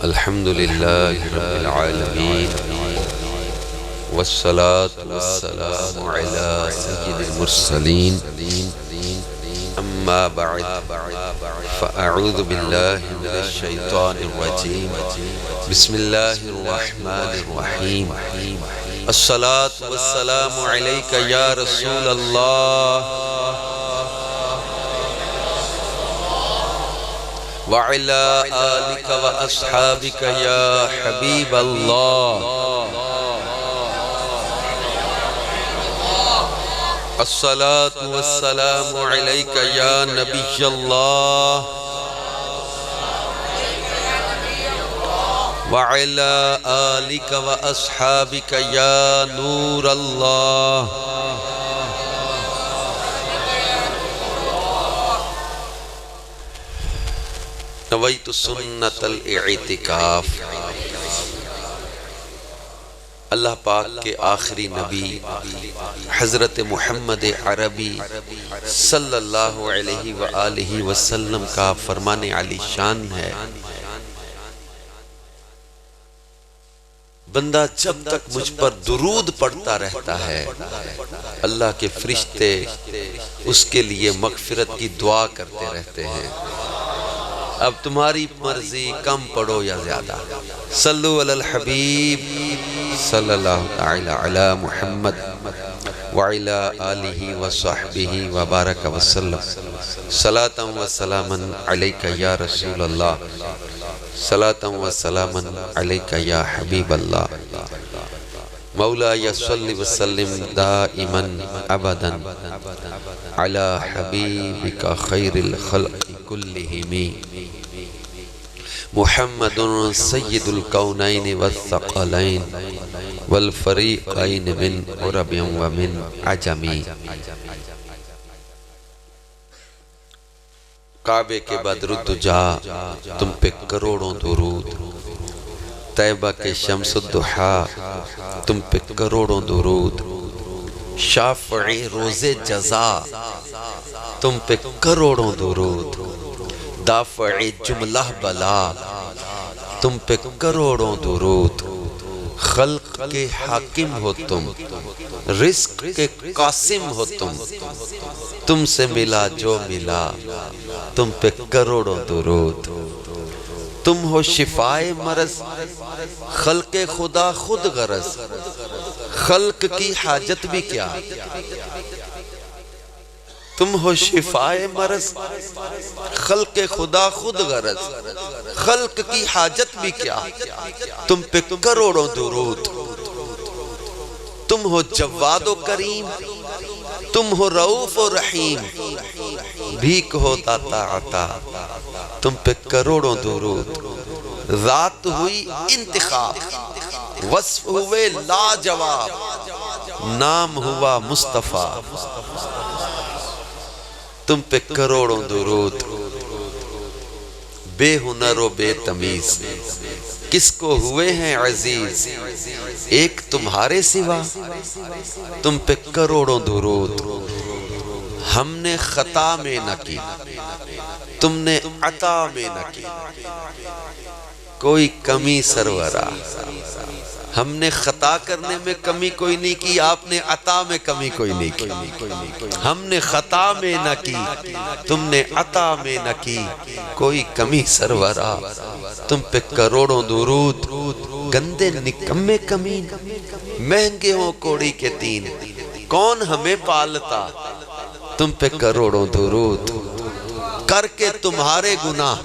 الحمد لله رب العالمين والصلاة والسلام على سيد المرسلين أما بعد فأعوذ بالله من الشيطان الرجيم بسم الله الرحمن الرحيم الصلاة والسلام عليك يا رسول الله وعلى آلك وأصحابك يا حبيب الله الصلاة والسلام عليك يا نبي الله وعلى آلك وأصحابك يا نور الله نویت سنت الاعتکاف۔ اللہ پاک کے آخری نبی حضرت محمد عربی صلی اللہ علیہ وآلہ وسلم کا فرمان علی شان ہے، بندہ جب تک مجھ پر درود پڑھتا رہتا ہے اللہ کے فرشتے اس کے لیے مغفرت کی دعا کرتے رہتے ہیں۔ اب تمہاری مرضی کم پڑھو یا زیادہ، صلو علی الحبیب صلی اللہ تعالی علی محمد وعلی آلہ وصحبہ وبارک وسلم۔ صلاة و سلاما علیک یا رسول اللہ، صلاة و سلاما علیک یا حبیب اللہ۔ مولا صلی وسلم دائما ابدا علی حبیبک خیر الخلق کلہم محمد سید الکونین والثقلین والفریقین من عرب ومن عجم۔ کعبے کے بدر الدجا تم پہ کروڑوں درود، طیبہ کے شمس الضحا تم پہ کروڑوں درود، شافعی روز جزا تم پہ کروڑوں درود، دافعی جملہ بلا تم پہ کروڑوں درود، خلق کے حاکم ہو تم، رزق کے قاسم ہو تم سے ملا جو ملا تم پہ کروڑوں درود، تم ہو شفائے مرض خلق خدا خود غرض، خلق کی حاجت بھی کیا، تم ہو شفائے مرض خلق خدا خود غرض، خلق کی حاجت بھی کیا تم پہ کروڑوں درود، تم ہو جواد و کریم، تم ہو رؤوف و رحیم، بھیک ہو داتا عطا تم پہ کروڑوں درود، ذات ہوئی انتخاب، وصف ہوئے لاجواب، نام ہوا مصطفیٰ تم پہ کروڑوں درود، بے ہنر و بے تمیز کس کو ہوئے ہیں عزیز، ایک تمہارے سوا تم پہ کروڑوں درود، ہم نے خطا میں نہ کی تم نے عطا میں نہ کی، کوئی کمی سرورا، ہم نے خطا کرنے میں کمی کوئی نہیں کی، آپ نے عطا میں کمی کوئی نہیں کی، ہم نے خطا میں نہ کی تم نے عطا میں نہ کی، کوئی کمی سرورا تم پہ کروڑوں درود، گندے نکمے کمین مہنگے ہوں کوڑی کے تین، کون ہمیں پالتا تم پہ کروڑوں درود، کر کے تمہارے گناہ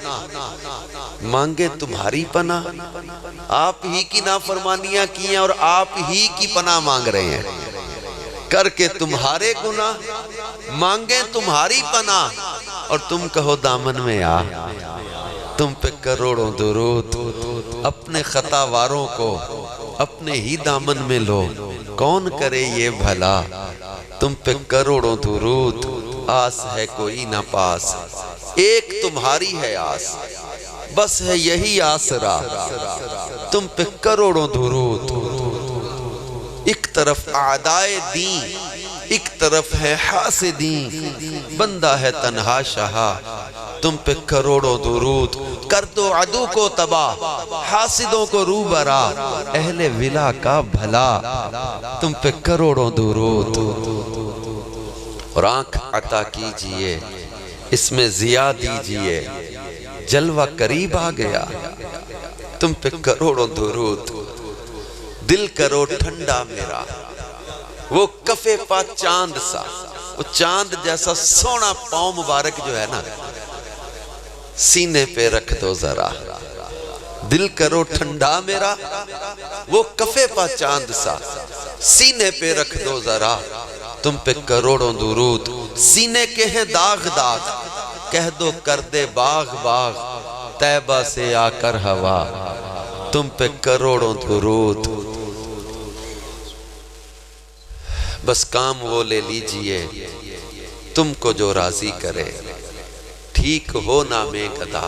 مانگے تمہاری پناہ، آپ ہی کی نافرمانیاں کی ہیں اور آپ ہی کی پناہ مانگ رہے ہیں، کر کے تمہارے گناہ مانگے تمہاری پناہ اور تم کہو دامن میں آ، تم پہ کروڑوں درود، اپنے خطا واروں کو اپنے ہی دامن میں لو، کون کرے یہ بھلا تم پہ کروڑوں درود، آس ہے کوئی نہ پاس ایک تمہاری ہے آس، بس ہے یہی آسرا تم پہ کروڑوں درود، ایک طرف اعدائے دین ایک طرف ہے حاسدین، بندہ ہے تنہا شہا تم پہ کروڑوں درود، کر دو عدو کو تباہ، حاسدوں کو روبرا، اہل ولا کا بھلا، تم پہ کروڑوں درود۔ اور آنکھ عطا کیجئے، اس میں ضیاء دیجئے، جلوہ قریب آ گیا، تم پہ کروڑوں درود۔ دل کرو ٹھنڈا میرا، وہ کفے پا چاند سا، وہ چاند جیسا سونا پاؤں مبارک جو ہے نا، سینے پہ رکھ دو ذرا۔ دل کرو ٹھنڈا میرا، وہ کفے پا چاند سا، سینے پہ رکھ دو ذرا، تم پہ کروڑوں درود۔ سینے کے ہیں داغ داغ، کہہ دو کر دے باغ باغ، طیبہ سے آ کر ہوا، تم پہ کروڑوں درود۔ بس کام وہ لے لیجئے تم کو جو راضی کرے، ٹھیک ہو نام گدا،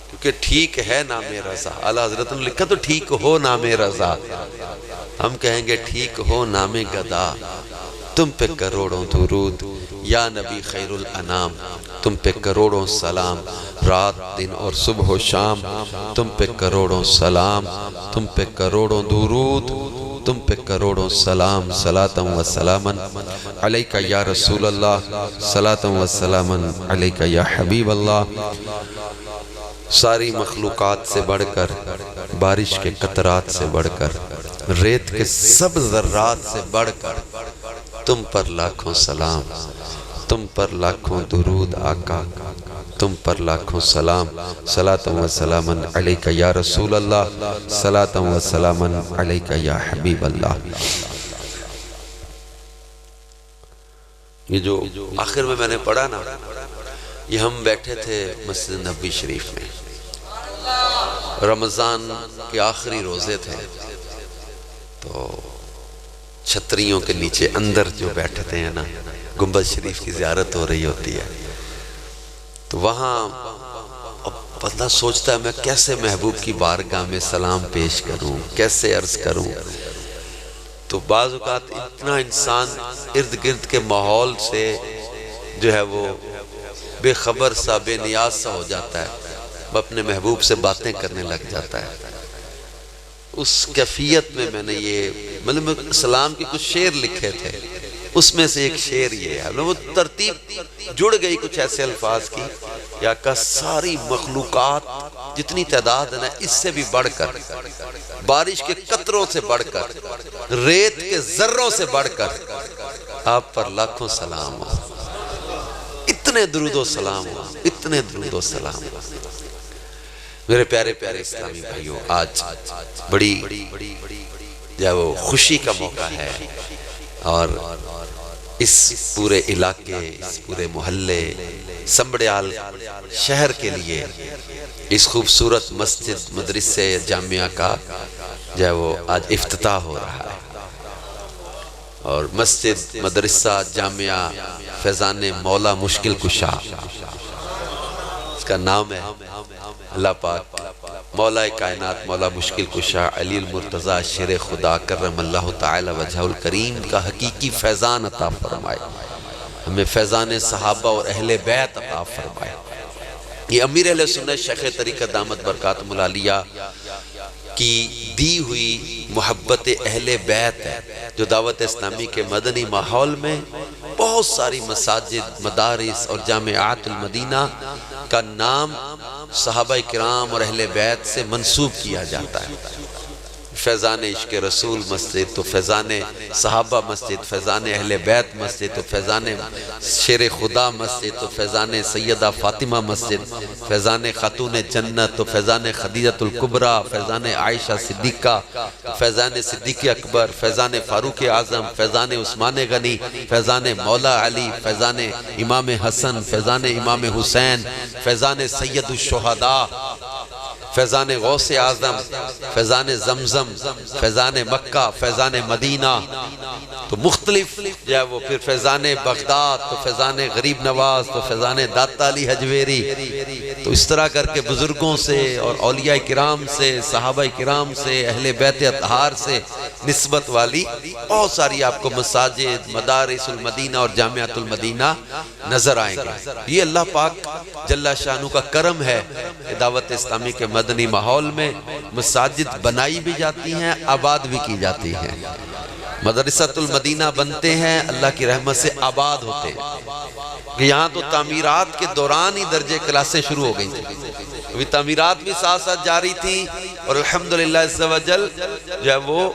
کیونکہ ٹھیک ہے نام رضا۔ اعلیٰ حضرت نے لکھا تو ٹھیک ہو نام رضا، ہم کہیں گے ٹھیک ہو نام گدا، تم پہ کروڑوں درود۔ یا نبی خیر الانام، تم پہ کروڑوں سلام، رات دن اور صبح و شام، تم پہ کروڑوں سلام، تم پہ کروڑوں درود، تم پہ کروڑوں سلام۔ صلاۃ و سلامن علیکہ یا رسول اللہ، صلاۃ و سلامن علیکہ یا حبیب اللہ۔ ساری مخلوقات سے بڑھ کر، بارش کے قطرات سے بڑھ کر، ریت کے سب ذرات سے بڑھ کر، تم پر لاکھوں سلام، تم پر لاکھوں درود آقا، تم پر لاکھوں سلام۔ صلاۃ و سلامن علیکہ یا رسول اللہ، صلاۃ و سلامن علیکہ یا حبیب اللہ۔ یہ جو آخر میں نے پڑھا نا، یہ ہم بیٹھے تھے مسجد نبوی شریف میں، رمضان کے آخری روزے تھے، تو چھتریوں کے نیچے اندر جو بیٹھتے ہیں نا، گنبد شریف کی زیارت ہو رہی ہوتی ہے، تو وہاں بندہ سوچتا ہے میں کیسے محبوب کی بارگاہ میں سلام پیش کروں، کیسے عرض کروں۔ تو بعض اوقات اتنا انسان ارد گرد کے ماحول سے جو ہے وہ بے خبر سا، بے نیاز سا ہو جاتا ہے، وہ اپنے محبوب سے باتیں کرنے لگ جاتا ہے۔ اس کیفیت میں نے یہ مطلب سلام کی کچھ شعر لکھے تھے، اس میں سے ایک شعر یہ ہے، وہ ترتیب جڑ گئی کچھ ایسے الفاظ کی، یا کہ ساری مخلوقات جتنی تعداد ہے نا، اس سے بھی بڑھ کر، بارش کے قطروں سے بڑھ کر، ریت کے ذروں سے بڑھ کر، آپ پر لاکھوں سلام ہو، اتنے درود و سلام ہو، اتنے درود و سلام ہو۔ میرے پیارے پیارے اسلامی بھائیوں، آج بڑی جو وہ خوشی کا موقع ہے، اور اس پورے علاقے، اس پورے محلے سنبڑیال شہر کے لیے اس خوبصورت مسجد مدرسے جامعہ کا جو ہے وہ آج افتتاح ہو رہا ہے، اور مسجد مدرسہ جامعہ فیضان مولا مشکل کشا، اس کا نام ہے۔ اللہ پاک مولا کائنات مولا مشکل کشا علی المرتضی شیر خدا کرم اللہ تعالی وجہ الکریم کا حقیقی فیضان عطا فرمائے، ہمیں فیضان صحابہ اور اہل بیت عطا فرمائے۔ یہ امیر اہل سنت شیخ طریقت دامت برکاتہم العالیہ کی دی ہوئی محبت اہل بیت ہے، جو دعوت اسلامی کے مدنی ماحول میں بہت ساری مساجد، مدارس اور جامعات المدینہ کا نام صحابہ کرام اور اہل بیت سے منسوب کیا جاتا ہے۔ فیضان عشق رسول مسجد تو فیضان صحابہ مسجد، فیضان اہل بیت مسجد تو فیضان شیر خدا مسجد تو فیضان سیدہ فاطمہ مسجد، فیضان خاتون جنت تو فیضان خدیجۃ الکبریٰ، فیضان عائشہ صدیقہ، فیضان صدیق اکبر، فیضان فاروق اعظم، فیضان عثمان غنی، فیضان مولا علی، فیضان امام حسن، فیضان امام حسین، فیضان سید الشہداء، فیضان غوث اعظم، فیضان زمزم، فیضان مکہ، فیضان مدینہ، تو مختلف جو ہے وہ پھر فیضان بغداد، تو فیضان غریب نواز، تو فیضان داتا علی حجویری، تو اس طرح کر کے بزرگوں سے اور اولیاء کرام سے، صحابہ کرام سے، اہل بیت اطہار سے نسبت والی بہت ساری آپ کو مساجد، مدارس المدینہ اور جامعۃ المدینہ نظر آئیں گے۔ یہ اللہ پاک جل شانہ کا کرم ہے کہ دعوت اسلامی کے مدنی ماحول میں مساجد بنائی بھی جاتی ہیں، آباد بھی کی جاتی ہیں۔ مدرسۃ المدینہ بنتے ہیں، اللہ کی رحمت سے آباد ہوتے ہیں۔ کہ یہاں تو تعمیرات کے دوران ہی درجے کلاسیں شروع ہو گئی تھیں، ابھی تعمیرات بھی ساتھ ساتھ جاری تھی، اور الحمدللہ عز و جل جو ہے وہ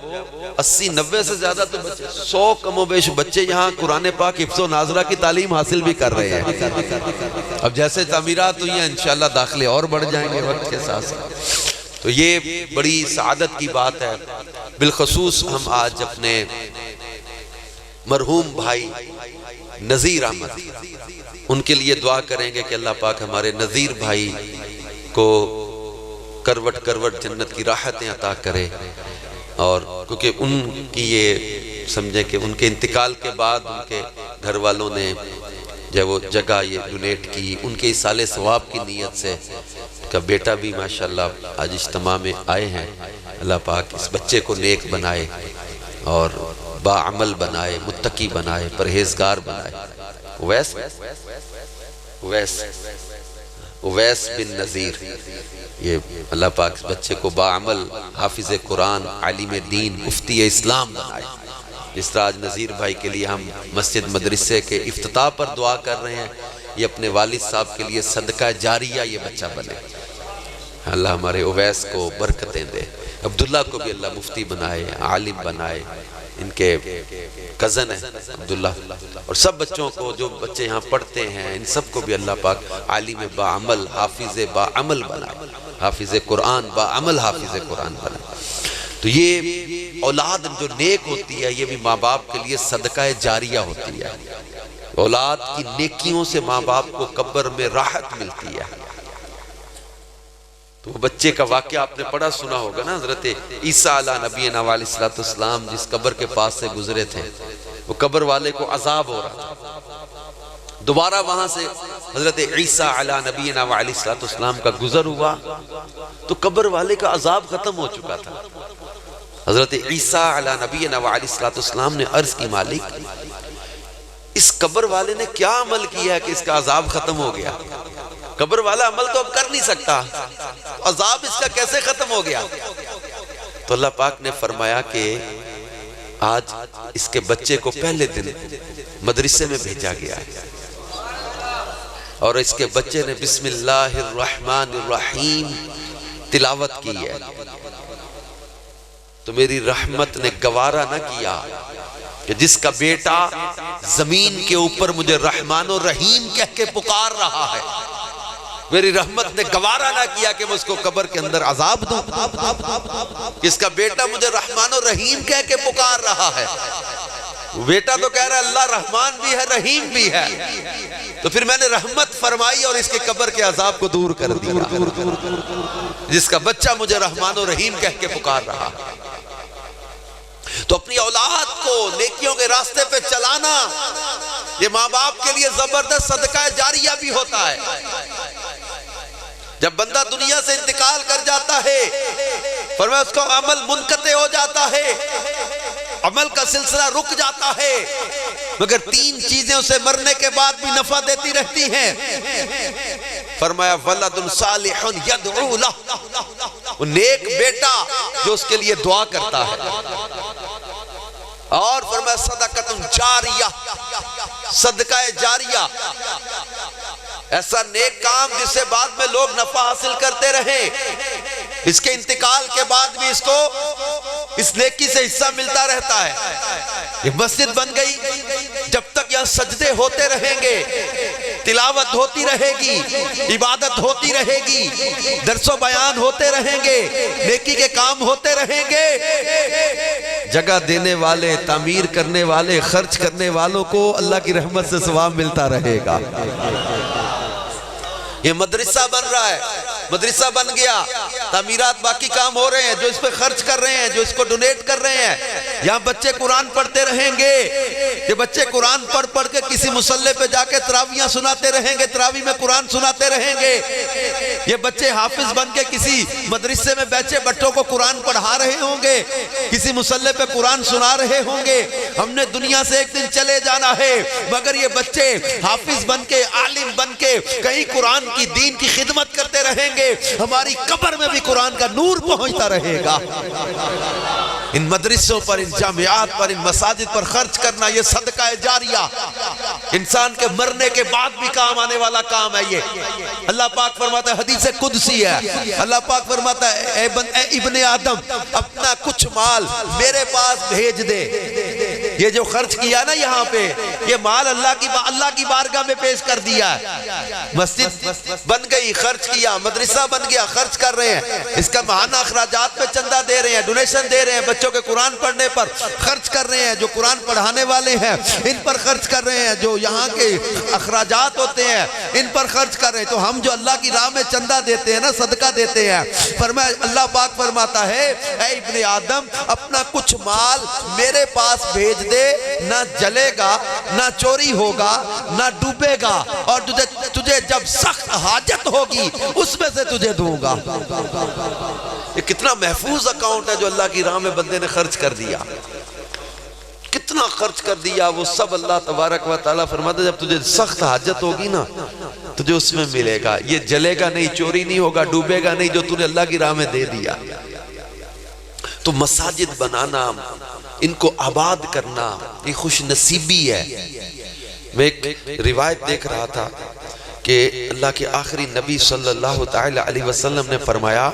80-90 سے زیادہ تو بچے، 100 کم و بیش بچے یہاں قرآن پاک حفظ و ناظرہ کی تعلیم حاصل بھی کر رہے ہیں۔ اب جیسے تعمیرات ہوئی ہیں انشاءاللہ داخلے اور بڑھ جائیں گے وقت کے ساتھ ساتھ۔ تو یہ بڑی سعادت کی بات ہے۔ بالخصوص ہم آج اپنے مرحوم بھائی نذیر احمد، ان کے لیے دعا کریں گے کہ اللہ پاک ہمارے نذیر بھائی کو کروٹ کروٹ جنت کی راحتیں عطا کرے، اور کیونکہ ان کی یہ سمجھیں کہ ان کے انتقال کے بعد ان کے گھر والوں نے جب وہ جگہ یہ ڈونیٹ کی، ان کے اصالِ ثواب کی نیت سے کا بیٹا بھی ماشاءاللہ آج اجتماع میں آئے ہیں۔ اللہ پاک اس بچے کو نیک بنائے اور باعمل بنائے، متقی بنائے، پرہیزگار بنائے۔ اویس بن نذیر، یہ اللہ پاک اس بچے کو باعمل، حافظ قرآن، عالم دین، مفتی اسلام بنائے۔ جس طرح آج نذیر بھائی کے لیے ہم مسجد مدرسے کے افتتاح پر دعا کر رہے ہیں، یہ اپنے والد صاحب کے لیے صدقہ جاریہ یہ بچہ بنے۔ اللہ ہمارے اویس کو برکتیں دے، عبداللہ کو بھی اللہ مفتی بنائے، عالم بنائے، ان کے کزن ہیں عبداللہ، اور سب بچوں کو جو بچے یہاں پڑھتے ہیں ان سب کو بھی اللہ پاک عالم باعمل، حافظ باعمل بنائے، حافظ قرآن باعمل، حافظ قرآن بنائے۔ تو یہ اولاد جو نیک ہوتی ہے یہ بھی ماں باپ کے لیے صدقہ جاریہ ہوتی ہے۔ اولاد کی نیکیوں سے ماں باپ کو قبر میں راحت ملتی ہے۔ تو وہ بچے کا واقعہ آپ نے پڑھا سنا ہوگا نا، حضرت عیسیٰ علیہ نبینا علیہ السلام جس قبر کے پاس سے گزرے تھے، وہ قبر والے کو عذاب ہو رہا تھا، دوبارہ وہاں سے حضرت عیسیٰ علیہ نبینا علیہ السلام کا گزر ہوا تو قبر والے کا عذاب ختم ہو چکا تھا۔ حضرت عیسیٰ علیہ نبینا علیہ السلام نے عرض کی، مالک اس قبر والے نے کیا عمل کیا ہے کہ اس کا عذاب ختم ہو گیا؟ قبر والا عمل تو اب کر نہیں سکتا، عذاب اس کا کیسے ختم ہو گیا؟ تو اللہ پاک نے فرمایا کہ آج اس کے بچے کو پہلے دن مدرسے میں بھیجا گیا ہے، اور اس کے بچے نے بسم اللہ الرحمن الرحیم تلاوت کی ہے، تو میری رحمت نے گوارا نہ کیا کہ جس کا بیٹا زمین کے اوپر مجھے رحمان و رحیم کہہ کے پکار رہا ہے، میری رحمت نے گوارا نہ کیا کہ میں اس کو قبر کے اندر عذاب دوں۔ اس کا بیٹا مجھے رحمان و رحیم کہہ کے پکار رہا ہے، بیٹا تو کہہ رہا ہے اللہ رحمان بھی ہے رحیم بھی ہے، تو پھر میں نے رحمت فرمائی اور اس کے قبر کے عذاب کو دور کر دیا، جس کا بچہ مجھے رحمان و رحیم کہہ کے پکار رہا ہے۔ تو اپنی اولاد کو نیکیوں کے راستے پہ چلانا یہ ماں باپ کے لیے زبردست صدقہ جاریہ بھی ہوتا ہے۔ جب بندہ دنیا سے انتقال کر جاتا ہے فرمایا اس کا عمل منقطع ہو جاتا ہے، عمل کا سلسلہ رک جاتا ہے، مگر 3 چیزیں اسے مرنے کے بعد بھی نفع دیتی رہتی ہیں۔ فرمایا ولد صالح یدعو لہ، وہ نیک بیٹا جو اس کے لیے دعا کرتا ہے، اور فرمایا صدقۃ جاریہ، صدقہ جاریہ، ایسا نیک کام جس سے بعد میں لوگ نفع حاصل کرتے رہیں، اس کے انتقال کے بعد بھی اس کو اس نیکی سے حصہ ملتا رہتا ہے۔ یہ مسجد بن گئی، جب تک یہاں سجدے ہوتے رہیں گے، تلاوت ہوتی رہے گی، عبادت ہوتی رہے گی، درس و بیان ہوتے رہیں گے، نیکی کے کام ہوتے رہیں گے، جگہ دینے والے، تعمیر کرنے والے، خرچ کرنے والوں کو اللہ کی رحمت سے ثواب ملتا رہے گا۔ یہ مدرسہ بن رہا ہے، مدرسہ بن گیا، تعمیرات باقی کام ہو رہے ہیں، جو اس پہ خرچ کر رہے ہیں، جو اس کو ڈونیٹ کر رہے ہیں، یہاں بچے قرآن پڑھتے رہیں گے، یہ بچے قرآن پڑھ کے کسی مصلی پہ جا کے تراویحاں سناتے رہیں گے، تراویح میں قرآن سناتے رہیں گے، یہ بچے حافظ بن کے کسی مدرسے میں بیچے بچوں کو قرآن پڑھا رہے ہوں گے، کسی مصلی پہ قرآن سنا رہے ہوں گے۔ ہم نے دنیا سے ایک دن چلے جانا ہے، مگر یہ بچے حافظ بن کے، عالم بن کے کہیں قرآن کی دین کی خدمت کرتے رہیں گے، ہماری قبر میں بھی قرآن کا نور پہنچتا رہے گا۔ ان مدرسوں پر، ان جامعات پر، ان مساجد پر خرچ کرنا یہ صدقہ جاریہ، انسان کے مرنے کے بعد بھی کام آنے والا کام ہے۔ یہ اللہ پاک فرماتا ہے، حدیث قدسی ہے، اللہ پاک فرماتا ہے، اے ابن آدم اپنا کچھ مال میرے پاس بھیج دے۔ یہ جو خرچ کیا نا یہاں پہ، یہ مال اللہ کی بارگاہ میں پیش کر دیا ہے۔ مسجد بن گئی، خرچ کیا، مدرسہ بن گیا، خرچ کر رہے ہیں، اس کا ماہانہ اخراجات میں چندہ دے رہے ہیں، ڈونیشن دے رہے ہیں، بچوں کے قرآن پڑھنے پر خرچ کر رہے ہیں، جو قرآن پڑھانے والے ہیں ان پر خرچ کر رہے ہیں، جو یہاں کے اخراجات ہوتے ہیں ان پر خرچ کر رہے ہیں۔ تو ہم جو اللہ کی راہ میں چندہ دیتے ہیں نا، صدقہ دیتے ہیں، اللہ پاک فرماتا ہے، اے ابن آدم اپنا کچھ مال میرے پاس بھیج دے، نہ جلے گا، نہ چوری ہوگا، نہ ڈوبے گا، اور تجھے جب سخت حاجت ہوگی اس میں سے تجھے دوں گا۔ یہ کتنا محفوظ اکاؤنٹ ہے جو اللہ کی راہ میں بندے نے خرچ کر دیا، کتنا خرچ کر دیا، وہ سب اللہ تبارک و تعالیٰ فرماتا ہے جب تجھے سخت حاجت ہوگی نا تجھے اس میں ملے گا۔ یہ جلے گا نہیں، چوری نہیں ہوگا، ڈوبے گا نہیں، جو تُو نے اللہ کی راہ میں دے دیا۔ تو مساجد بنانا، ان کو آباد کرنا، یہ خوش نصیبی ہے۔ میں ایک روایت دیکھ رہا تھا کہ اللہ کے آخری نبی صلی اللہ علیہ وسلم نے فرمایا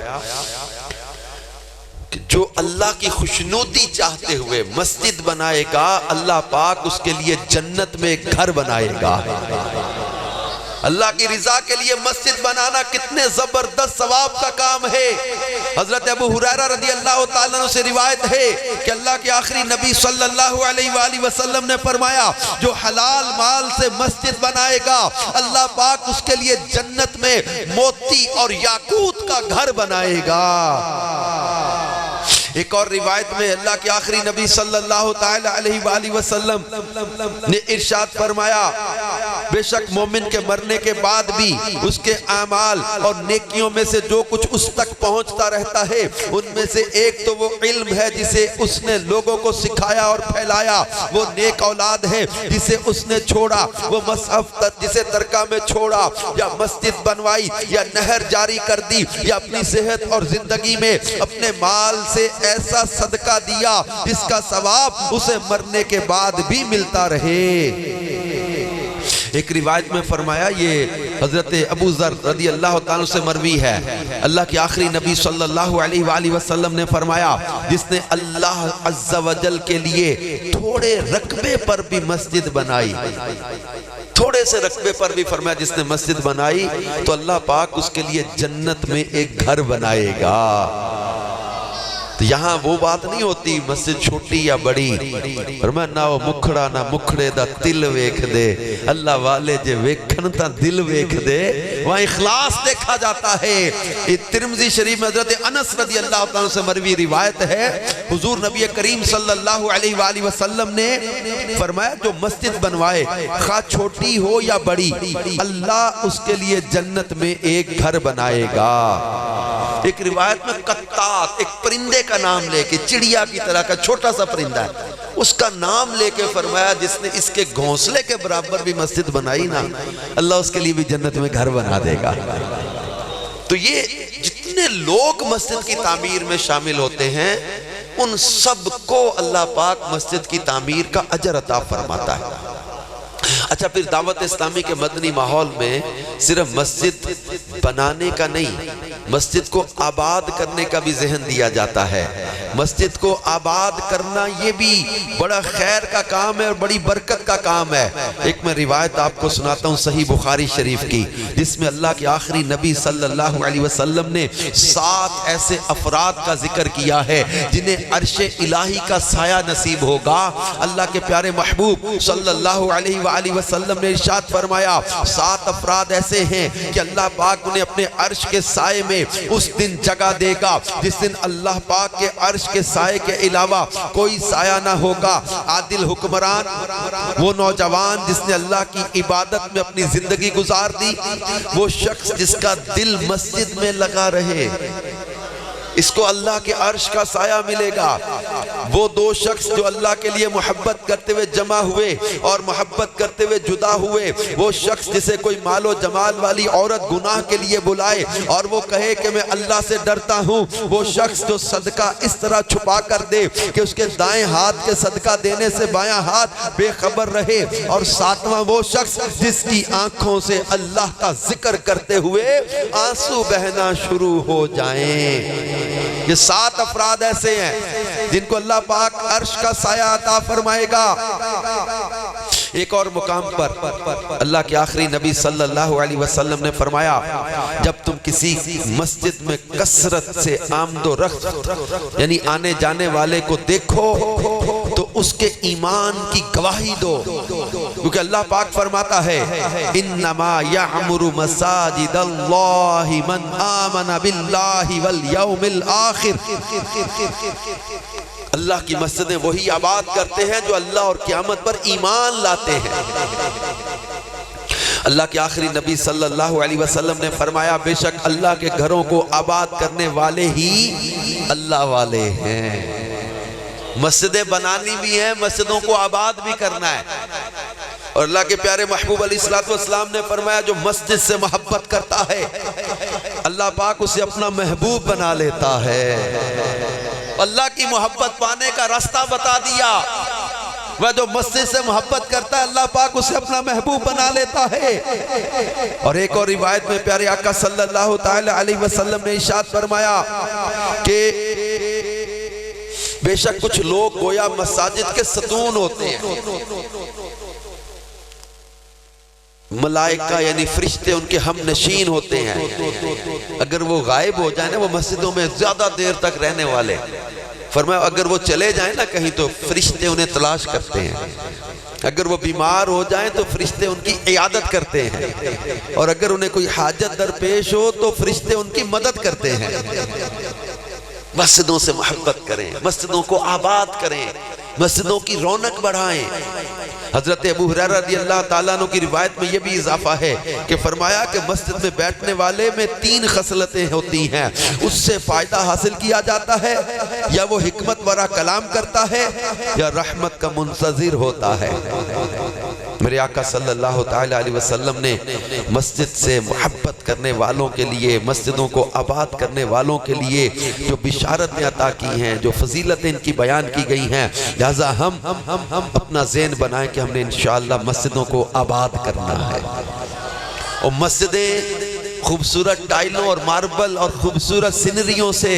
کہ جو اللہ کی خوشنودی چاہتے ہوئے مسجد بنائے گا، اللہ پاک اس کے لیے جنت میں ایک گھر بنائے گا۔ اللہ کی رضا کے لیے مسجد بنانا کتنے زبردست ثواب کا کام ہے۔ حضرت ابو ہریرہ رضی اللہ تعالیٰ عنہ سے روایت ہے کہ اللہ کے آخری نبی صلی اللہ علیہ وآلہ وسلم نے فرمایا، جو حلال مال سے مسجد بنائے گا اللہ پاک اس کے لیے جنت میں موتی اور یاقوت کا گھر بنائے گا۔ ایک اور روایت میں اللہ کے آخری نبی صلی اللہ تعالی علیہ وآلہ وسلم نے ارشاد فرمایا، بے شک مومن کے مرنے کے بعد بھی اس کے اعمال اور نیکیوں میں سے جو کچھ اس تک پہنچتا رہتا ہے، ان میں سے ایک تو وہ علم ہے جسے اس نے لوگوں کو سکھایا اور پھیلایا، وہ نیک اولاد ہے جسے اس نے چھوڑا، وہ مصحف جسے درگاہ میں چھوڑا، یا مسجد بنوائی، یا نہر جاری کر دی، یا اپنی صحت اور زندگی میں اپنے مال سے ایسا صدقہ دیا جس کا ثواب اسے مرنے کے بعد بھی ملتا رہے۔ ایک روایت میں فرمایا، یہ حضرت ابو ذر رضی اللہ تعالیٰ سے مروی ہے، اللہ کے آخری نبی صلی اللہ علیہ وآلہ وسلم نے فرمایا، جس نے اللہ عز و جل کے لیے تھوڑے رقبے پر بھی مسجد بنائی، تھوڑے سے رقبے پر بھی فرمایا جس نے مسجد بنائی تو اللہ پاک اس کے لیے جنت میں ایک گھر بنائے گا۔ تو یہاں وہ بات نہیں ہوتی مسجد چھوٹی یا بڑی، فرمایا نہ وہ مکھڑا نہ مکھڑے دا دل ویکھ دے، اللہ والے جے ویکھن تا دل ویکھ دے، وہاں اخلاص دیکھا جاتا ہے۔ ترمذی شریف میں حضرت انس رضی اللہ عنہ سے مروی روایت ہے، حضور نبی کریم صلی اللہ علیہ وآلہ وسلم نے فرمایا جو مسجد بنوائے خواہ چھوٹی ہو یا بڑی، اللہ اس کے لیے جنت میں ایک گھر بنائے گا۔ ایک روایت میں قطات، ایک پرندے کا نام لے کے، چڑیا کی طرح کا چھوٹا سا پرندہ ہے، اس کا نام لے کے فرمایا جس نے اس کے گھونسلے کے برابر بھی مسجد بنائی نا، اللہ اس کے لیے بھی جنت میں گھر بنا دے گا۔ تو یہ جتنے لوگ مسجد کی تعمیر میں شامل ہوتے ہیں ان سب کو اللہ پاک مسجد کی تعمیر کا اجر عطا فرماتا ہے۔ اچھا، پھر دعوت اسلامی کے مدنی ماحول میں صرف مسجد بنانے کا نہیں، مسجد کو آباد کرنے کا بھی ذہن دیا جاتا ہے۔ مسجد کو آباد کرنا یہ بھی بڑا خیر کا کام ہے اور بڑی برکت کا کام ہے۔ ایک میں روایت آپ کو سناتا ہوں صحیح بخاری شریف کی، جس میں اللہ کے آخری نبی صلی اللہ علیہ وسلم نے 7 ایسے افراد کا ذکر کیا ہے جنہیں عرش الہی کا سایہ نصیب ہوگا۔ اللہ کے پیارے محبوب صلی اللہ علیہ وآلہ وسلم نے ارشاد فرمایا 7 افراد ایسے ہیں کہ اللہ پاک انہیں اپنے عرش کے سائے میں اس دن جگہ دے گا جس دن اللہ پاک کے عرش کے سائے کے علاوہ کوئی سایہ نہ ہوگا۔ عادل حکمران، وہ نوجوان جس نے اللہ کی عبادت میں اپنی زندگی گزار دی، وہ شخص جس کا دل مسجد میں لگا رہے، اس کو اللہ کے عرش کا سایہ ملے گا۔ وہ 2 شخص جو اللہ کے لیے محبت کرتے ہوئے جمع ہوئے اور محبت کرتے ہوئے جدا ہوئے، وہ شخص جسے کوئی مال و جمال والی عورت گناہ کے لیے بلائے اور وہ کہے کہ میں اللہ سے ڈرتا ہوں، وہ شخص جو صدقہ اس طرح چھپا کر دے کہ اس کے دائیں ہاتھ کے صدقہ دینے سے بایاں ہاتھ بے خبر رہے، اور 7واں وہ شخص جس کی آنکھوں سے اللہ کا ذکر کرتے ہوئے آنسو بہنا شروع ہو جائیں۔ یہ 7 افراد ایسے ہیں جن کو اللہ پاک عرش کا سایہ عطا فرمائے گا۔ ایک اور مقام پر اللہ کے آخری نبی صلی اللہ علیہ وسلم نے فرمایا جب تم کسی مسجد میں کثرت سے آمد و رفت یعنی آنے جانے والے کو دیکھو تو اس کے ایمان کی گواہی دو، کیونکہ اللہ پاک فرماتا ہے انما یعمر مساجد اللہ من آمن باللہ والیوم الآخر۔ اللہ کی مسجدیں وہی آباد کرتے ہیں جو اللہ اور قیامت پر ایمان لاتے ہیں۔ اللہ کے آخری نبی صلی اللہ علیہ وسلم نے فرمایا بے شک اللہ کے گھروں کو آباد کرنے والے ہی اللہ والے ہیں۔ مسجدیں بنانی بھی ہیں، مسجدوں کو آباد بھی کرنا ہے، اور اللہ کے پیارے محبوب علیہ السلام نے فرمایا جو مسجد سے محبت کرتا ہے اللہ پاک اسے اپنا محبوب بنا لیتا ہے۔ اللہ کی محبت پانے کا راستہ بتا دیا، وہ جو مسجد سے محبت کرتا ہے اللہ پاک اسے اپنا محبوب بنا لیتا ہے۔ اور ایک اور روایت میں پیارے آقا صلی اللہ تعالی علیہ وسلم نے ارشاد فرمایا کہ بے شک کچھ لوگ گویا مساجد کے ستون ہوتے ہیں، ملائکہ یعنی فرشتے ان کے ہم نشین ہوتے ہیں، اگر وہ غائب ہو جائیں نا وہ مسجدوں میں زیادہ دیر تک رہنے والے، فرمایا اگر وہ چلے جائیں نا کہیں تو فرشتے انہیں تلاش کرتے ہیں، اگر وہ بیمار ہو جائیں تو فرشتے ان کی عیادت کرتے ہیں، اور اگر انہیں کوئی حاجت درپیش ہو تو فرشتے ان کی مدد کرتے ہیں۔ مسجدوں سے محبت کریں، مسجدوں کو آباد کریں، مسجدوں کی رونق بڑھائیں۔ حضرت ابو ہریرہ رضی اللہ تعالیٰ عنہ کی روایت میں یہ بھی اضافہ ہے کہ فرمایا کہ مسجد میں بیٹھنے والے میں 3 خصلتیں ہوتی ہیں، اس سے فائدہ حاصل کیا جاتا ہے، یا وہ حکمت ورا کلام کرتا ہے، یا رحمت کا منتظر ہوتا ہے۔ میرے آقا صلی اللہ تعالیٰ علیہ وسلم نے مسجد سے محبت کرنے والوں کے لیے، مسجدوں کو آباد کرنے والوں کے لیے جو بشارتیں عطا کی ہیں، جو فضیلتیں ان کی بیان کی گئی ہیں، لہذا ہم اپنا ذہن بنائیں کہ ہم نے انشاءاللہ مسجدوں کو آباد کرنا ہے۔ اور مسجدیں خوبصورت ٹائلوں اور ماربل اور خوبصورت سینریوں سے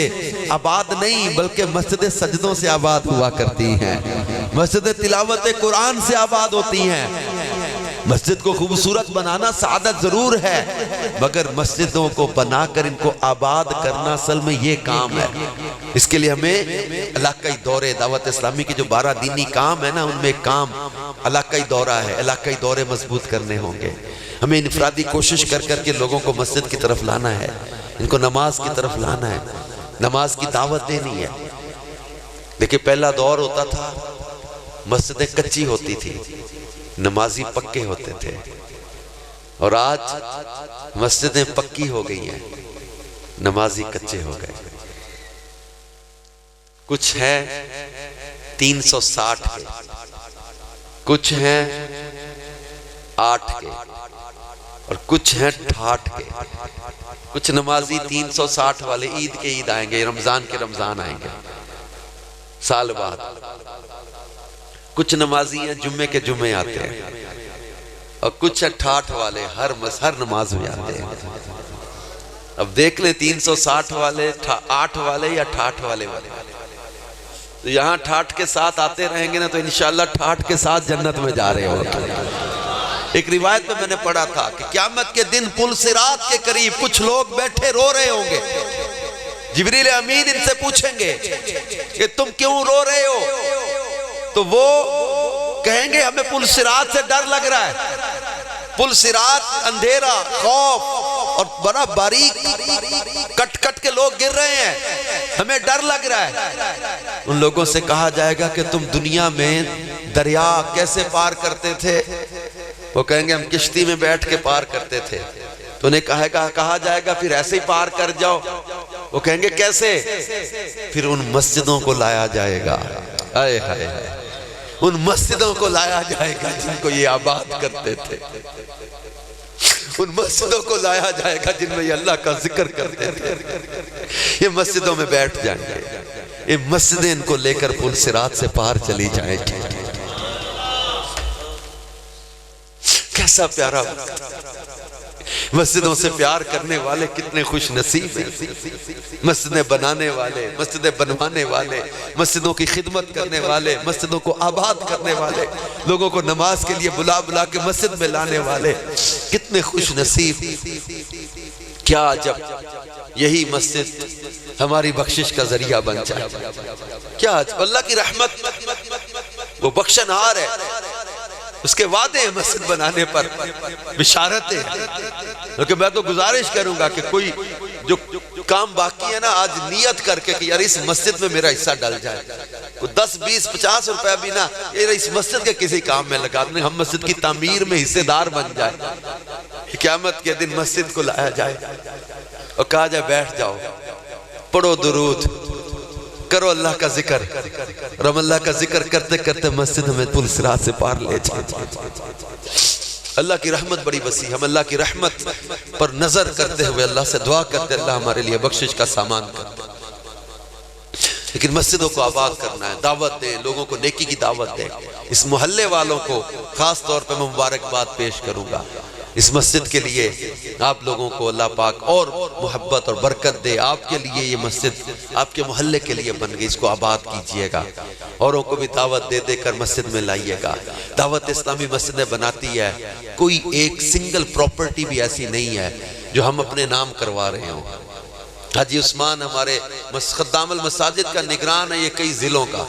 آباد نہیں بلکہ مسجدیں سجدوں سے آباد ہوا کرتی ہیں، مسجدیں تلاوت قرآن سے آباد ہوتی ہیں۔ مسجد کو خوبصورت بنانا سعادت ضرور ہے، مگر مسجدوں کو بنا کر ان کو آباد کرنا اصل میں یہ کام ہے۔ اس کے لیے ہمیں علاقائی دورے، دعوت اسلامی کے جو 12 دینی کام ہے نا ان میں ایک کام علاقائی دورہ ہے، علاقائی دورے مضبوط کرنے ہوں گے۔ ہمیں انفرادی کوشش کر کر کے لوگوں کو مسجد کی طرف لانا ہے، ان کو نماز کی طرف لانا ہے، نماز کی دعوت دینی ہے۔ لیکن پہلا دور ہوتا تھا مسجدیں کچی ہوتی تھی، نمازی پکے ہوتے تھے، اور آج مسجدیں پکی ہو گئی ہیں، نمازی کچے ہو گئے۔ کچھ ہیں 360 کے، کچھ ہیں 8 کے، اور کچھ ہیں 68 کے۔ کچھ نمازی 360 والے عید کے عید آئیں گے، رمضان کے رمضان آئیں گے سال بعد، کچھ نمازی ہیں جمعے کے جمعے آتے ہیں، اور کچھ 68 والے ہر نماز میں آتے ہیں۔ اب دیکھ لیں 360 والے 8 والے یا 68 والے تو یہاں ٹھاٹ کے ساتھ آتے رہیں گے نا تو انشاءاللہ ٹھاٹ کے ساتھ جنت میں جا رہے ہو. ایک روایت میں میں نے پڑھا تھا کہ قیامت کے دن پل صراط کے قریب کچھ لوگ بیٹھے رو رہے ہوں گے. جبریل امین ان سے پوچھیں گے کہ تم کیوں رو رہے ہو؟ تو وہ کہیں گے ہمیں پل صراط سے ڈر لگ رہا ہے. پل صراط اندھیرا، خوف اور بڑا باریک کٹ کٹ کے لوگ گر رہے ہیں، ہمیں ڈر لگ رہا ہے. ان لوگوں سے کہا جائے گا کہ تم دنیا میں دریا کیسے پار کرتے تھے؟ وہ کہیں گے ہم کشتی میں بیٹھ کے پار کرتے تھے. تو انہیں کہا جائے گا پھر ایسے ہی پار کر جاؤ. وہ کہیں گے کیسے؟ پھر ان مسجدوں کو لایا جائے گا، آئے ہائے ہائے، ان مسجدوں کو لایا جائے گا جن کو یہ آباد کرتے تھے. ان مسجدوں کو لایا جائے گا جن میں یہ اللہ کا ذکر کرتے تھے. یہ مسجدوں میں بیٹھ جائیں گے. یہ مسجدیں ان کو لے کر پل صراط سے پار چلی جائیں گی. کیسا پیارا مسجدوں سے پیار کرنے والے کتنے خوش نصیب ہیں. مسجدیں بنانے والے، مسجدیں بنوانے والے، مسجدوں کی خدمت کرنے والے، مسجدوں کو آباد کرنے والے، لوگوں کو نماز کے لیے بلا بلا کے مسجد میں لانے والے کتنے خوش نصیب. کیا جب یہی مسجد ہماری بخشش کا ذریعہ بن جائے. کیا اللہ کی رحمت وہ بخشنہار ہے. اس کے وعدے ہیں مسجد بنانے پر، بشارتیں ہیں. لیکن میں تو گزارش کروں گا کہ کوئی جو کام باقی ہے نا آج نیت کر کے کہ یار اس مسجد میں میرا حصہ ڈل جائے. 10 20 50 روپے بھی نا یہ اس مسجد کے کسی کام میں لگا دیں، ہم مسجد کی تعمیر میں حصے دار بن جائے. قیامت کے دن مسجد کو لایا جائے اور کہا جائے بیٹھ جاؤ، پڑھو درود، کرو اللہ کا ذکر. اور ہم اللہ کا ذکر کرتے کرتے مسجد ہمیں پل صراط سے پار لے جائے. اللہ کی رحمت بڑی وسیع. ہم اللہ کی رحمت پر نظر کرتے ہوئے اللہ سے دعا کرتے اللہ ہمارے لیے بخشش کا سامان کرتے. لیکن مسجدوں کو آباد کرنا ہے. دعوت دیں، لوگوں کو نیکی کی دعوت دیں. اس محلے والوں کو خاص طور پہ میں مبارکباد پیش کروں گا. اس مسجد کے لیے آپ لوگوں کو اللہ پاک اور محبت اور برکت دے. آپ کے لیے یہ مسجد آپ کے محلے کے لیے بن گئی. اس کو آباد کیجئے گا. اوروں کو بھی دعوت دے دے کر مسجد میں لائیے گا. دعوت اسلامی مسجدیں بناتی ہے. کوئی ایک سنگل پراپرٹی بھی ایسی نہیں ہے جو ہم اپنے نام کروا رہے ہوں. حاجی عثمان ہمارے خدام المساجد کا نگران ہے یہ کئی ضلعوں کا.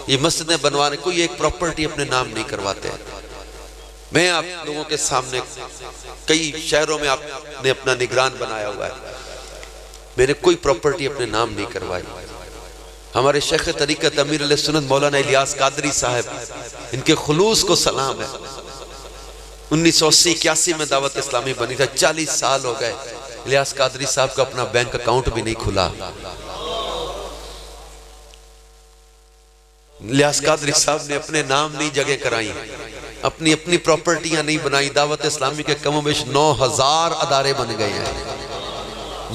یہ مسجدیں بنوانے کوئی ایک پراپرٹی اپنے نام نہیں کرواتے. میں آپ لوگوں کے سامنے کئی شہروں میں آپ نے اپنا نگران بنایا ہوا ہے. میں نے کوئی پراپرٹی اپنے نام نہیں کروائی. ہمارے شیخ طریقت امیر علیہ سنت مولانا الیاس قادری صاحب ان کے خلوص کو سلام ہے. 1980-81 میں دعوت اسلامی بنی تھا. 40 سال ہو گئے. الیاس قادری صاحب کا اپنا بینک اکاؤنٹ بھی نہیں کھلا. الیاس قادری صاحب نے اپنے نام نہیں جگہ کرائی، اپنی پراپرٹیاں نہیں بنائی. دعوت اسلامی کے کم و بیش 9000 ادارے بن گئے ہیں.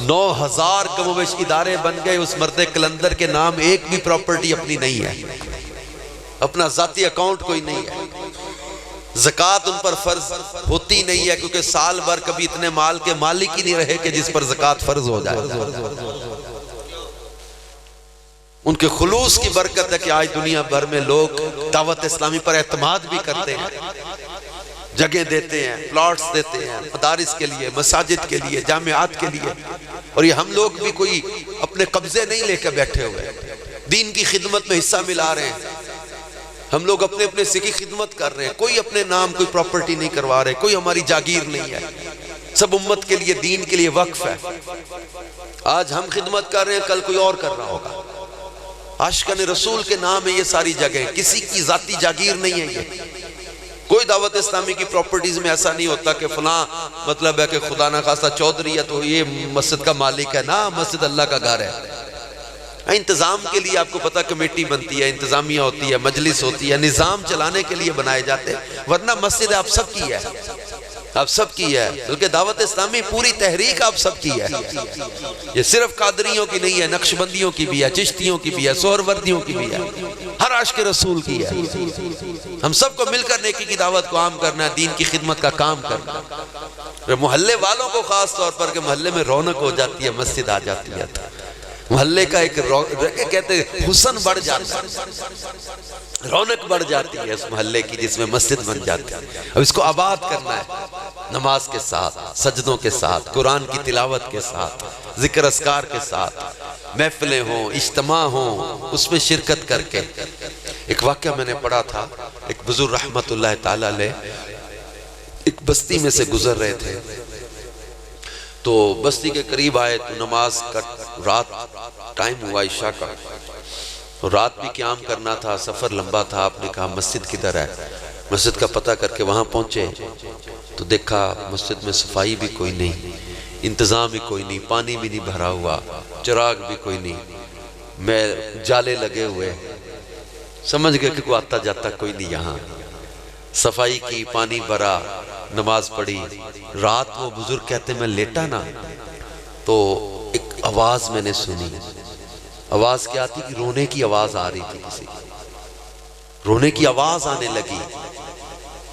9000 کم و بیش ادارے بن گئے. اس مرد کلندر کے نام ایک بھی پراپرٹی اپنی نہیں ہے. اپنا ذاتی اکاؤنٹ کوئی نہیں ہے. زکوٰۃ ان پر فرض ہوتی نہیں ہے کیونکہ سال بھر کبھی اتنے مال کے مالک ہی نہیں رہے کہ جس پر زکوٰۃ فرض ہو جائے. ان کے خلوص کی برکت ہے کہ آج دنیا بھر میں لوگ دعوت اسلامی پر اعتماد بھی کرتے ہیں. جگہ دیتے ہیں، پلاٹس دیتے ہیں مدارس کے لیے، مساجد کے لیے، جامعات کے لیے. اور یہ ہم لوگ بھی کوئی اپنے قبضے نہیں لے کے بیٹھے ہوئے، دین کی خدمت میں حصہ ملا رہے ہیں. ہم لوگ اپنے اپنے سے کی خدمت کر رہے ہیں. کوئی اپنے نام کوئی پراپرٹی نہیں کروا رہے، کوئی ہماری جاگیر نہیں ہے. سب امت کے لیے دین کے لیے وقف ہے. آج ہم خدمت کر رہے ہیں، کل کوئی اور کر رہا ہوگا. عاشقان رسول کے نام ہے یہ ساری جگہیں. کسی کی ذاتی جاگیر نہیں ہے. یہ کوئی دعوت اسلامی کی پراپرٹیز میں ایسا نہیں ہوتا کہ فلاں مطلب ہے کہ خدا نہ خواستہ چودھری ہے تو یہ مسجد کا مالک ہے. نا، مسجد اللہ کا گھر ہے. انتظام کے لیے آپ کو پتہ کمیٹی بنتی ہے، انتظامیہ ہوتی ہے، مجلس ہوتی ہے، نظام چلانے کے لیے بنائے جاتے ہیں. ورنہ مسجد آپ سب کی ہے، آپ سب کی ہے. بلکہ دعوت اسلامی پوری تحریک آپ سب کی ہے. یہ صرف قادریوں کی نہیں ہے، نقشبندیوں کی بھی ہے، چشتیوں کی بھی ہے، سہروردیوں کی بھی ہے، ہر عاشق رسول کی ہے. ہم سب کو مل کر نیکی کی دعوت کو عام کرنا ہے، دین کی خدمت کا کام کرنا ہے. محلے والوں کو خاص طور پر کہ محلے میں رونق ہو جاتی ہے، مسجد آ جاتی ہے. محلے کا ایک کہتے ہیں حسن بڑھ جاتا ہے، رونق بڑھ جاتی ہے اس محلے کی جس میں مسجد بن جاتی ہے۔ اب اس کو آباد کرنا ہے، نماز کے ساتھ، سجدوں کے ساتھ، قرآن کی تلاوت کے ساتھ، ذکر اذکار کے ساتھ، محفلیں ہوں، اجتماع ہوں، اس میں شرکت کر کے۔ ایک واقعہ میں نے پڑھا تھا، ایک بزرگ رحمت اللہ تعالیٰ علیہ ایک بستی میں سے گزر رہے تھے، تو بستی کے قریب آئے تو نماز کا رات ٹائم ہوا عشاء کا، رات بھی قیام کرنا تھا، سفر لمبا تھا۔ آپ نے کہا مسجد کدھر ہے؟ مسجد کا پتہ کر کے وہاں پہنچے تو دیکھا مسجد میں صفائی بھی کوئی نہیں، انتظام بھی کوئی نہیں، پانی بھی نہیں بھرا ہوا، چراغ بھی کوئی نہیں، میں جالے لگے ہوئے، سمجھ گئے کہ کوئی آتا جاتا کوئی نہیں یہاں۔ صفائی کی، پانی بھرا، نماز پڑھی۔ رات وہ بزرگ کہتے میں لیٹا نا تو ایک آواز میں نے سنی۔ آواز کیا تھی کہ رونے کی آواز آ رہی تھی، کسی رونے کی آواز آنے لگی۔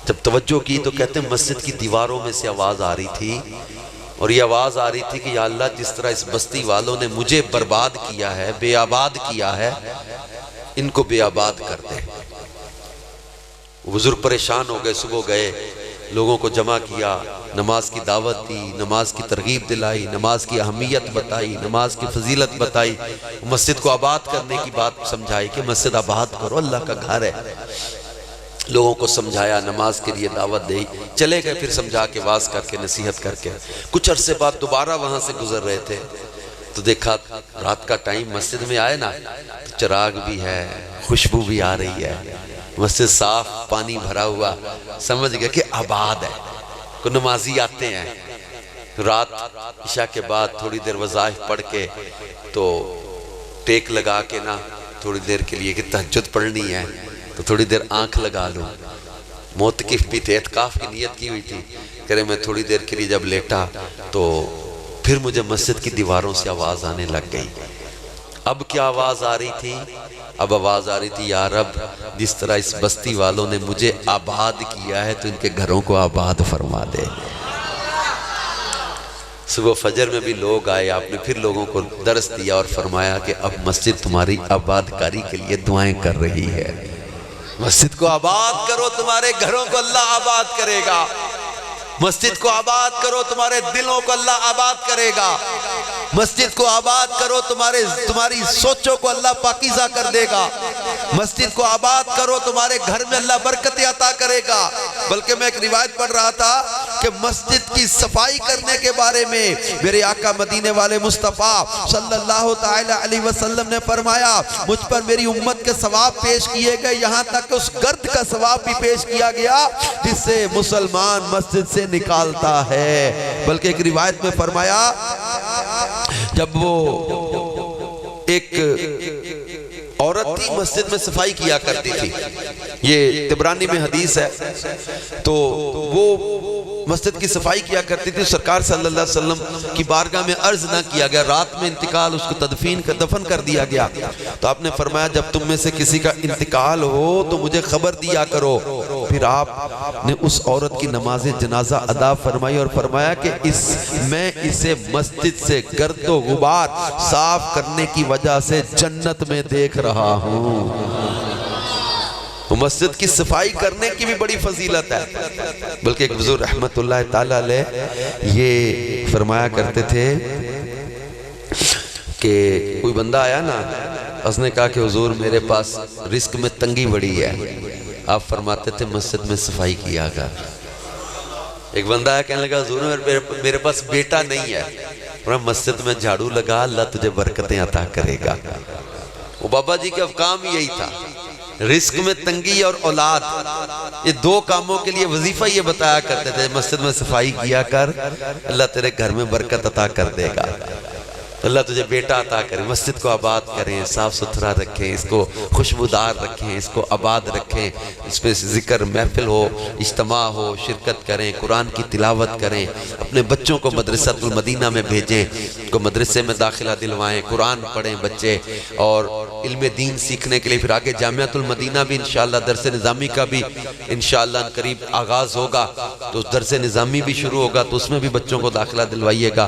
جب توجہ کی تو کہتے ہیں مسجد کی دیواروں میں سے آواز آ رہی تھی، اور یہ آواز آ رہی تھی کہ یا اللہ جس طرح اس بستی والوں نے مجھے برباد کیا ہے، بے آباد کیا ہے، ان کو بے آباد کر دے۔ وہ بزرگ پریشان ہو گئے، صبح گئے، لوگوں کو جمع کیا، نماز کی دعوت دی، نماز کی ترغیب دلائی، نماز کی اہمیت بتائی، نماز کی فضیلت بتائی، مسجد کو آباد کرنے کی بات سمجھائی کہ مسجد آباد کرو، اللہ کا گھر ہے۔ لوگوں کو سمجھایا، نماز کے لیے دعوت دی، چلے گئے پھر سمجھا کے، واز کر کے، نصیحت کر کے۔ کچھ عرصے بعد دوبارہ وہاں سے گزر رہے تھے تو دیکھا رات کا ٹائم، مسجد میں آئے نا تو چراغ بھی ہے، خوشبو بھی آ رہی ہے، مسجد صاف، پانی بھرا ہوا، سمجھ گئے کہ آباد ہے۔ کو نمازی آتے ہیں، رات عشاء کے بعد تھوڑی دیر وظائف پڑھ کے تو ٹیک لگا کے نا تھوڑی دیر کے لیے کہ تہجد پڑھنی ہے تو تھوڑی دیر آنکھ لگا لوں۔ معتکف بھی تھے، اعتکاف کی نیت کی ہوئی تھی، کہہ رہے میں تھوڑی دیر کے لیے جب لیٹا تو پھر مجھے مسجد کی دیواروں سے آواز آنے لگ گئی۔ اب کیا آواز آ رہی تھی؟ اب آواز آ رہی تھی یا رب جس طرح اس بستی والوں نے مجھے آباد کیا ہے تو ان کے گھروں کو آباد فرما دے۔ صبح فجر میں بھی لوگ آئے، آپ نے پھر لوگوں کو درس دیا اور فرمایا کہ اب مسجد تمہاری آباد کاری کے لیے دعائیں کر رہی ہے۔ مسجد کو آباد کرو، تمہارے گھروں کو اللہ آباد کرے گا۔ مسجد کو آباد کرو، تمہارے دلوں کو اللہ آباد کرے گا۔ مسجد کو آباد کرو، تمہاری سوچوں کو اللہ پاکیزہ کر دے گا۔ مسجد کو آباد کرو، تمہارے گھر میں اللہ برکت عطا کرے گا۔ بلکہ میں ایک روایت پڑھ رہا تھا کہ مسجد کی صفائی کرنے کے بارے میں میرے آقا مدینے والے مصطفیٰ صلی اللہ تعالی علیہ وسلم نے فرمایا مجھ پر میری امت کے ثواب پیش کیے گئے، یہاں تک کہ اس گرد کا ثواب بھی پیش کیا گیا جس سے مسلمان مسجد سے نکالتا ہے۔ بلکہ ایک روایت میں فرمایا جب وہ ایک عورت تھی مسجد میں صفائی کیا کرتی تھی، یہ طبرانی میں حدیث ہے، تو وہ مسجد کی صفائی کیا کرتی تھی، سرکار صلی اللہ علیہ وسلم کی بارگاہ میں عرض نہ کیا گیا، رات میں انتقال، اس کو دفن کر دیا گیا، تو آپ نے فرمایا جب تم میں سے کسی کا انتقال ہو تو مجھے خبر دیا کرو۔ پھر آپ نے اس عورت کی نماز جنازہ ادا فرمائی اور فرمایا کہ میں اسے مسجد سے گرد و غبار صاف کرنے کی وجہ سے جنت میں دیکھ رہا ہوں۔ مسجد کی صفائی کرنے کی بھی بڑی فضیلت ہے۔ بلکہ ایک بزرگ رحمت اللہ تعالیٰ علیہ یہ فرمایا کرتے تھے کہ کوئی بندہ آیا نا، اس نے کہا کہ حضور میرے پاس رزق میں تنگی بڑی ہے، آپ فرماتے تھے مسجد میں صفائی کیا کر۔ ایک بندہ آیا کہنے لگا حضور میرے پاس بیٹا نہیں ہے، مسجد میں جھاڑو لگا، اللہ تجھے برکتیں عطا کرے گا۔ وہ بابا جی کے کام یہی تھا، رزق میں تنگی اور اولاد، یہ دو کاموں کے لیے وظیفہ یہ بتایا کرتے تھے، مسجد میں صفائی کیا کر، اللہ تیرے گھر میں برکت عطا کر دے گا، اللہ تجھے بیٹا عطا کرے۔ مسجد کو آباد کریں، صاف ستھرا رکھیں، اس کو خوشبودار رکھیں، اس کو آباد رکھیں، اس پہ ذکر محفل ہو، اجتماع ہو، شرکت کریں، قرآن کی تلاوت کریں، اپنے بچوں کو مدرسۃ المدینہ میں بھیجیں، کو مدرسے میں داخلہ دلوائیں، قرآن پڑھیں بچے، اور علم دین سیکھنے کے لیے پھر آگے جامعۃ المدینہ بھی انشاءاللہ درس نظامی کا بھی انشاءاللہ قریب آغاز ہوگا، تو درس نظامی بھی شروع ہوگا، تو اس میں بھی بچوں کو داخلہ دلوائیے گا۔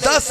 10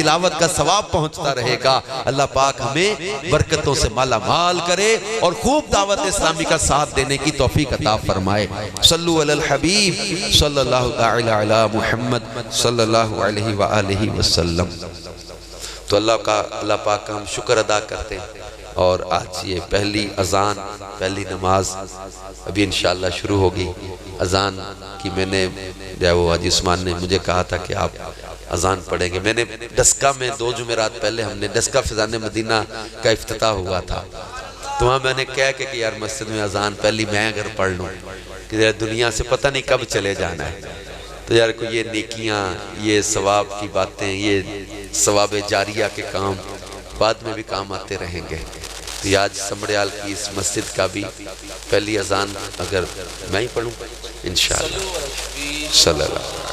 تلاوت کا ثواب پہنچتا رہے گا۔ اللہ پاک ہمیں برکتوں سے مالا مال کرے اور خوب دعوت اسلامی کا ساتھ دینے کی توفیق عطا فرمائے۔ صلو علی الحبیب صلی اللہ تعالی علی محمد صلی اللہ علیہ وآلہ وسلم۔ تو اللہ پاک کا ہم شکر ادا کرتے ہیں، اور آج یہ پہلی اذان، پہلی نماز ابھی انشاءاللہ شروع ہوگی۔ اذان کی میں نے وہ حاجی عثمان نے مجھے کہا تھا کہ آپ اذان پڑھیں گے۔ میں نے ڈسکا میں 2 جمعرات پہلے ہم نے ڈسکا فیضان مدینہ کا افتتاح ہوا تھا، تو وہاں میں نے کہا کہ یار مسجد میں اذان پہلی میں اگر پڑھ لوں کہ دنیا سے پتہ نہیں کب چلے جانا ہے، تو یار کو یہ نیکیاں، یہ ثواب کی باتیں، یہ ثواب جاریہ کے کام بعد میں بھی کام آتے رہیں گے۔ تو یہ آج سمڑیال کی اس مسجد کا بھی پہلی اذان اگر میں ہی پڑھوں انشاءاللہ صلی اللہ علیہ وسلم۔